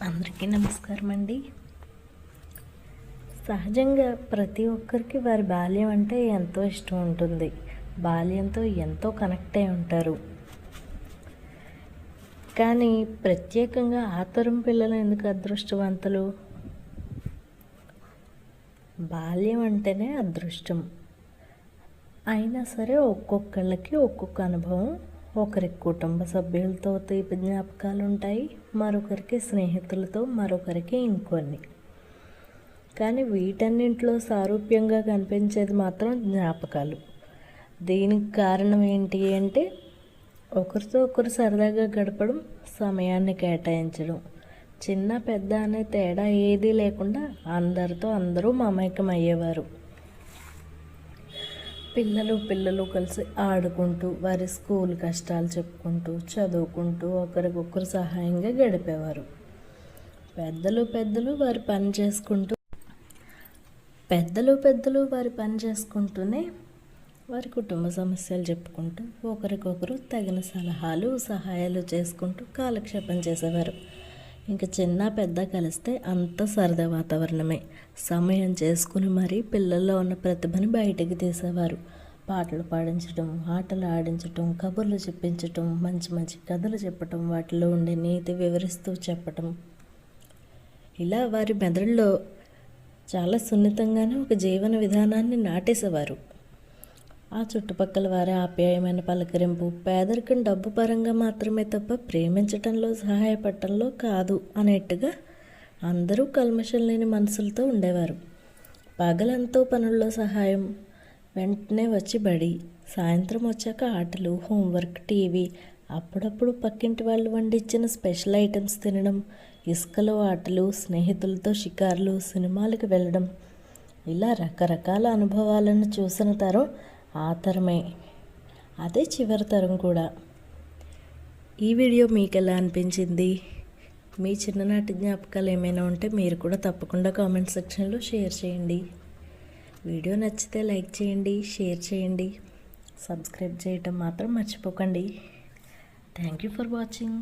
అందరికీ నమస్కారం అండి. సహజంగా ప్రతి ఒక్కరికి వారి బాల్యం అంటే ఎంతో ఇష్టం ఉంటుంది. బాల్యంతో ఎంతో కనెక్ట్ అయి ఉంటారు. కానీ ప్రత్యేకంగా ఆ తరం పిల్లలు ఎందుకు అదృష్టవంతులు? బాల్యం అంటేనే అదృష్టం. అయినా సరే ఒక్కొక్కళ్ళకి ఒక్కొక్క అనుభవం. ఒకరికి కుటుంబ సభ్యులతో తీపి జ్ఞాపకాలు ఉంటాయి, మరొకరికి స్నేహితులతో, మరొకరికి ఇంకొన్ని. కానీ వీటన్నింటిలో సారూప్యంగా కనిపించేది మాత్రం జ్ఞాపకాలు. దీనికి కారణం ఏంటి అంటే ఒకరితో ఒకరు సరదాగా గడపడం, సమయాన్ని కేటాయించడం, చిన్న పెద్ద అనే తేడా ఏదీ లేకుండా అందరితో అందరూ మమేకం అయ్యేవారు. పిల్లలు కలిసి ఆడుకుంటూ, వారి స్కూల్ కష్టాలు చెప్పుకుంటూ, చదువుకుంటూ, ఒకరికొకరు సహాయంగా గడిపేవారు. పెద్దలు వారి పని చేసుకుంటూనే వారి కుటుంబ సమస్యలు చెప్పుకుంటూ, ఒకరికొకరు తగిన సహాయాలు చేసుకుంటూ కాలక్షేపం చేసేవారు. ఇంకా చిన్న పెద్ద కలిస్తే అంత సరదా వాతావరణమే. సమయం చేసుకుని మరీ పిల్లల్లో ఉన్న ప్రతిభని బయటికి తీసేవారు. పాటలు పాడించడం, ఆటలు ఆడించటం, కబుర్లు చెప్పించటం, మంచి మంచి కథలు చెప్పటం, వాటిలో ఉండే నీతి వివరిస్తూ చెప్పటం, ఇలా వారి మెదడులో చాలా సున్నితంగానే ఒక జీవన విధానాన్ని నాటేసేవారు. ఆ చుట్టుపక్కల వారి ఆప్యాయమైన పలకరింపు పేదరికం డబ్బు పరంగా మాత్రమే తప్ప ప్రేమించటంలో, సహాయపడటంలో కాదు అనేట్టుగా అందరూ కల్మషం లేని మనసులతో ఉండేవారు. పగలంతో పనుల్లో సహాయం, వెంటనే వచ్చి బడి, సాయంత్రం వచ్చాక ఆటలు, హోంవర్క్, టీవీ, అప్పుడప్పుడు పక్కింటి వాళ్ళు వండించిన స్పెషల్ ఐటమ్స్ తినడం, ఇసుకలో ఆటలు, స్నేహితులతో షికార్లు, సినిమాలకు వెళ్ళడం, ఇలా రకరకాల అనుభవాలను చూసిన తరం ఆ తరమే. అదే చివరి తరం కూడా. ఈ వీడియో మీకు ఎలా అనిపించింది? మీ చిన్ననాటి జ్ఞాపకాలు ఏమైనా ఉంటే మీరు కూడా తప్పకుండా కామెంట్ సెక్షన్లో షేర్ చేయండి. వీడియో నచ్చితే లైక్ చేయండి, షేర్ చేయండి, సబ్స్క్రైబ్ చేయటం మాత్రం మర్చిపోకండి. Thank you for watching.